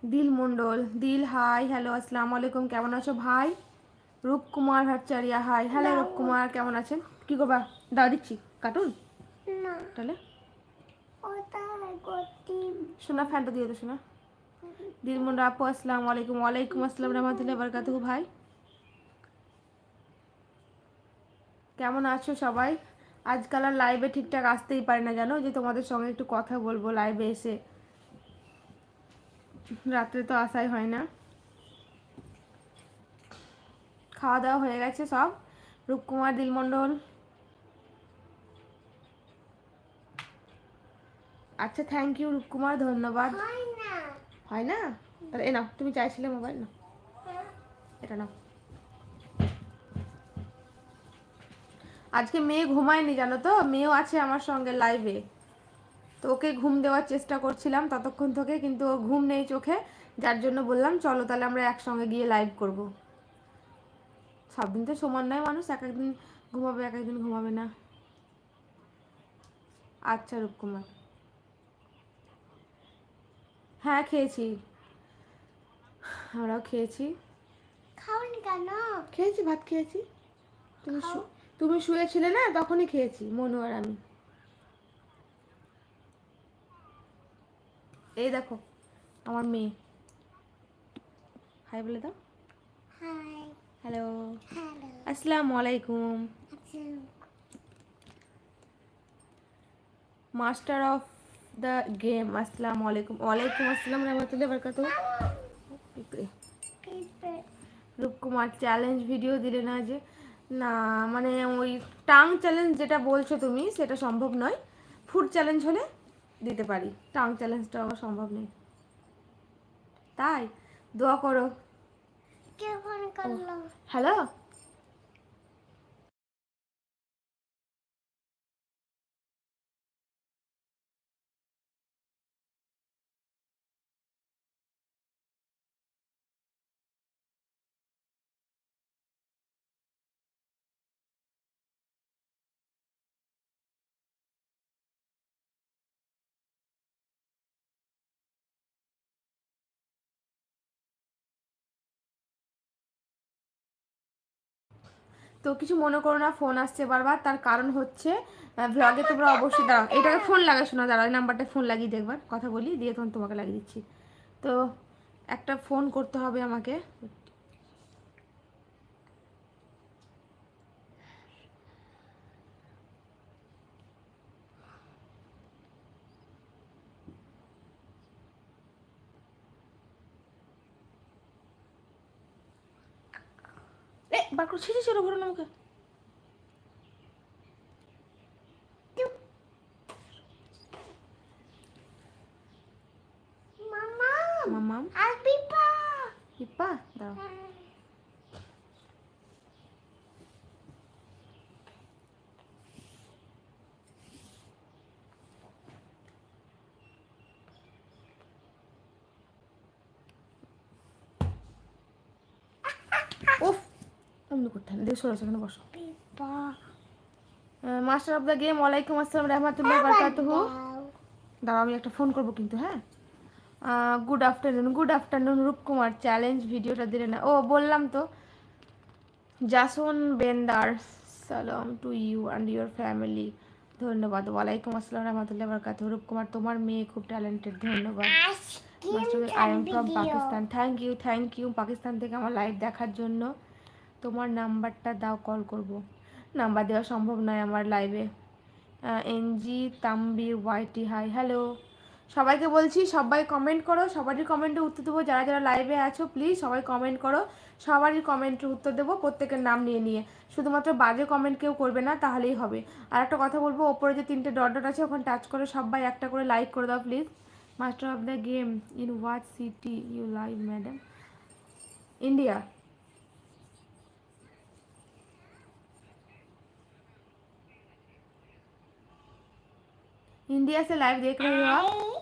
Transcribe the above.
দিল মণ্ডল, দিল high, hello আসসালামু আলাইকুম, কেমন আছো ভাই? রূপকুমার ভাটচারিয়া হাই, হ্যালো রূপকুমার, কেমন আছেন? কি করবা? দাও দিচ্ছি কার্টুন না তাহলে শোনা, ফ্যানটা দিয়ে দো শোনা। দিল মন্ডল আপু আসসালামু আলাইকুম। ওয়ালাইকুম আসসালাম রহমতুল্লাহি বারাকাতুহু। ভাই কেমন আছো সবাই? আজকাল আর লাইভে ঠিকঠাক আসতেই পারি না, জানো, যে তোমাদের সঙ্গে একটু কথা বলবো লাইভে এসে। রাত্রে তো আসাই হয় না। খাওয়া দাওয়া হয়ে গেছে সব? রূপকুমার, দিলমণ্ডল, আচ্ছা থ্যাংক ইউ রূপকুমার, ধন্যবাদ। হয় না? তাহলে এ নাও, তুমি চাইছিলে মোবাইল, না এটা নাও। আজকে মেয়ে ঘুমায়নি জানো তো, মেয়েও আছে আমার সঙ্গে লাইভে, তো ওকে ঘুম দেওয়ার চেষ্টা করছিলাম ততক্ষণ থেকে, কিন্তু ও ঘুম নেই চোখে, যার জন্য বললাম চলো তাহলে আমরা একসঙ্গে গিয়ে লাইভ করব। সব দিন তো সমান নয় মানুষ, এক একদিন ঘুমাবে এক একদিন ঘুমাবে না। আচ্ছা রূপকুমার, হ্যাঁ খেয়েছি, আমরাও খেয়েছি। খাওনি কেন? খেয়েছি, ভাত খেয়েছি। তুমি তুমি শুয়েছিলে না, তখনই খেয়েছি মনু আর আমি। এই দেখো আমার মেয়ে, হাই বলে দাও। হাই, হ্যালো, হ্যালো, আসসালামু আলাইকুম। মাস্টার অফ দ্য গেম, আসসালামু আলাইকুম। ওয়ালাইকুম আসসালাম রহমতুল্লাহি বারাকাতুহু। রূপকুমার চ্যালেঞ্জ ভিডিও দিলে না যে? না মানে ওই টাং চ্যালেঞ্জ যেটা বলছো তুমি সেটা সম্ভব নয়, ফুড চ্যালেঞ্জ হলে দিতে পারি, টাং চ্যালেঞ্জটা আমার সম্ভব নেই। তাই দোয়া করো। কে ফোন করলো? হ্যালো, তো কিছু মনে করো না, ফোন আসছে বারবার, তার কারণ হচ্ছে ভ্লগে তোমরা অবশ্যই দাঁড়াও, এটাকে ফোন লাগাই শোনা, দাঁড়াও এই নাম্বারটা ফোন লাগিয়ে দেখবার, কথা বলি দিয়ে তখন তোমাকে লাগিয়ে দিচ্ছি। তো একটা ফোন করতে হবে আমাকে। এ বার করে ছিঁড়ে ছিল ভরো না আমাকে। মামাম আর পিপা, পিপা দাও। উফ, অমনি করতে হবে, দেখো সরো, সেখানে বসো। পিপা, মাস্টার অফ দ্য গেম, ওয়ালাইকুম আসসালাম রহমতুল্লাহি বারাকাতুহু। দাঁড়াও আমি একটা ফোন করবো কিন্তু, হ্যাঁ। Good afternoon, good afternoon Rupkumar, challenge ভিডিওটা দিলে না? ও বললাম তো, জাসন বেন্দার, সালাম to you and your family, ধন্যবাদ। ওয়ালাইকুম আসসালাম রহমতুল্লাহি বারাকাতুহু। রূপকুমার তোমার মেয়ে খুব ট্যালেন্টেড, ধন্যবাদ। I am from Pakistan, thank you Pakistan থেকে আমার লাইভ দেখার জন্য। তোমার নাম্বারটা দাও, কল করব। নাম্বার দেওয়া সম্ভব নয় আমার লাইভে। এনজি তাম্বির ওয়াইটি হাই, হ্যালো সবাইকে বলছি, সবাই কমেন্ট করো, সবারই কমেন্টে উত্তর দেবো, যারা যারা লাইভে আছো প্লিজ সবাই কমেন্ট করো, সবারই কমেন্টের উত্তর দেবো, প্রত্যেকের নাম নিয়ে নিয়ে, শুধুমাত্র বাজে কমেন্ট কেউ করবে না, তাহলেই হবে। আর একটা কথা বলবো, ওপরে যে 3টে ডট ডট আছে ওখানে টাচ করে সবাই একটা করে লাইক করে দাও please. Master of the game, in what city you live madam? India. India से लाइव देख रहे हो आप?